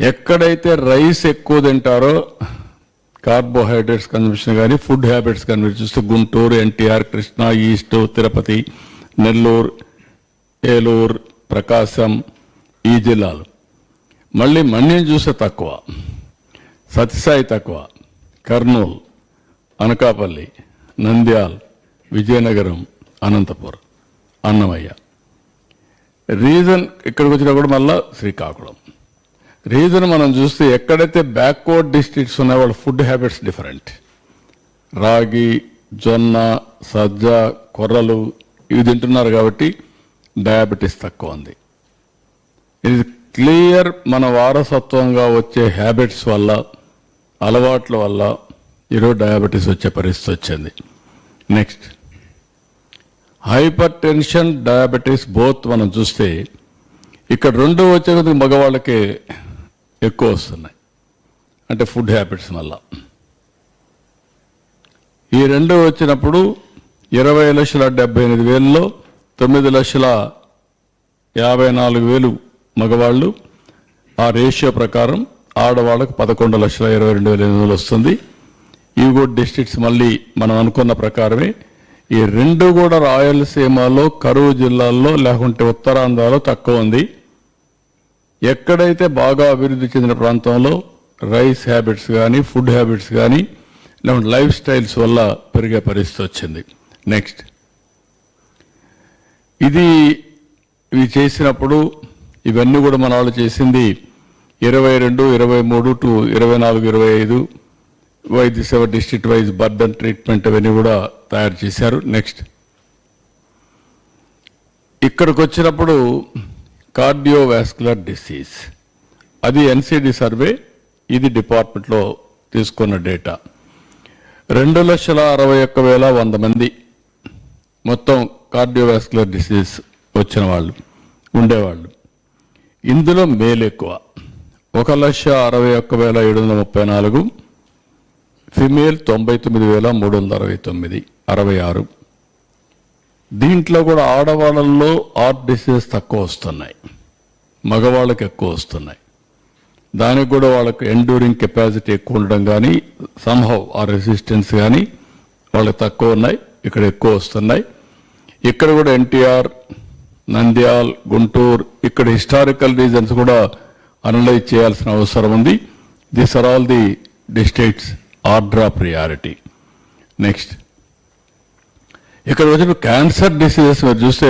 ఎక్కడైతే రైస్ ఎక్కువ తింటారో కార్బోహైడ్రేట్స్ కన్సంప్షన్ కానీ ఫుడ్ హ్యాబిట్స్ కానీ మీరు చూస్తే గుంటూరు, ఎన్టీఆర్, కృష్ణా, ఈస్ట్, తిరుపతి, నెల్లూరు, ఏలూరు, ప్రకాశం ఈ జిల్లాలు. మళ్ళీ మన్యం చూస్తే తక్కువ, సత్యసాయి తక్కువ, కర్నూలు, అనకాపల్లి, నంద్యాల్, విజయనగరం, అనంతపురం, అన్నమయ్య. రీజన్ ఇక్కడికి వచ్చినా కూడా మళ్ళా శ్రీకాకుళం. రీజన్ మనం చూస్తే ఎక్కడైతే బ్యాక్వర్డ్ డిస్ట్రిక్ట్స్ ఉన్నాయో వాళ్ళ ఫుడ్ హ్యాబిట్స్ డిఫరెంట్. రాగి, జొన్న, సజ్జ, కొర్రలు ఇవి తింటున్నారు కాబట్టి డయాబెటీస్ తక్కువ ఉంది. ఇది క్లియర్ మన వారసత్వంగా వచ్చే హ్యాబిట్స్ వల్ల, అలవాట్ల వల్ల ఈరోజు డయాబెటీస్ వచ్చే పరిస్థితి వచ్చింది. Next hyper tension, diabetes both మనం చూస్తే ఇక్కడ రెండు వచ్చే మగవాళ్ళకి ఎక్కువ వస్తున్నాయి, అంటే ఫుడ్ హ్యాబిట్స్ వల్ల. ఈ రెండు వచ్చినప్పుడు 20,78,000లో 9,54,000 మగవాళ్ళు. ఆ రేషియో ప్రకారం ఆడవాళ్ళకు 11,22,800 వస్తుంది. ఇవి కూడా డిస్ట్రిక్ట్స్ మళ్ళీ మనం అనుకున్న ప్రకారమే. ఈ రెండు కూడా రాయలసీమలో, కరువు జిల్లాల్లో లేకుంటే ఉత్తరాంధ్రలో తక్కువ ఉంది. ఎక్కడైతే బాగా అభివృద్ధి చెందిన ప్రాంతంలో రైస్ హ్యాబిట్స్ కానీ ఫుడ్ హ్యాబిట్స్ కానీ లేకుంటే లైఫ్ స్టైల్స్ వల్ల పెరిగే పరిస్థితి వచ్చింది. నెక్స్ట్ ఇవి చేసినప్పుడు ఇవన్నీ కూడా మన వాళ్ళు చేసింది 22, 23 టు 24, 25 వైద్య సేవ డిస్ట్రిక్ట్ వైజ్ బర్డన్ ట్రీట్మెంట్ అవన్నీ కూడా తయారు చేశారు. నెక్స్ట్ ఇక్కడికి వచ్చినప్పుడు కార్డియోవాస్కులర్ డిసీజ్, అది ఎన్సిడి సర్వే, ఇది డిపార్ట్మెంట్లో తీసుకున్న డేటా. 2,61,100 మంది మొత్తం కార్డియోవాస్కులర్ డిసీజ్ వచ్చిన వాళ్ళు ఉండేవాళ్ళు. ఇందులో మేల్ ఎక్కువ, 1,61,734, ఫిమేల్ 99,369, 66. దీంట్లో కూడా ఆడవాళ్ళల్లో హార్ట్ డిసీజ్ తక్కువ వస్తున్నాయి, మగవాళ్ళకి ఎక్కువ వస్తున్నాయి. దానికి కూడా వాళ్ళకి ఎండ్యూరింగ్ కెపాసిటీ ఎక్కువ ఉండడం కానీ సంహవ్ ఆ రెసిస్టెన్స్ కానీ వాళ్ళకి తక్కువ ఉన్నాయి, ఇక్కడ ఎక్కువ వస్తున్నాయి. ఇక్కడ కూడా ఎన్టీఆర్, నంద్యాల్, గుంటూరు, ఇక్కడ హిస్టారికల్ రీజన్స్ కూడా అనలైజ్ చేయాల్సిన అవసరం ఉంది. This are all the districts order of priority. Next ఇక్కడ వచ్చిన క్యాన్సర్ డిసీజెస్ మీరు చూస్తే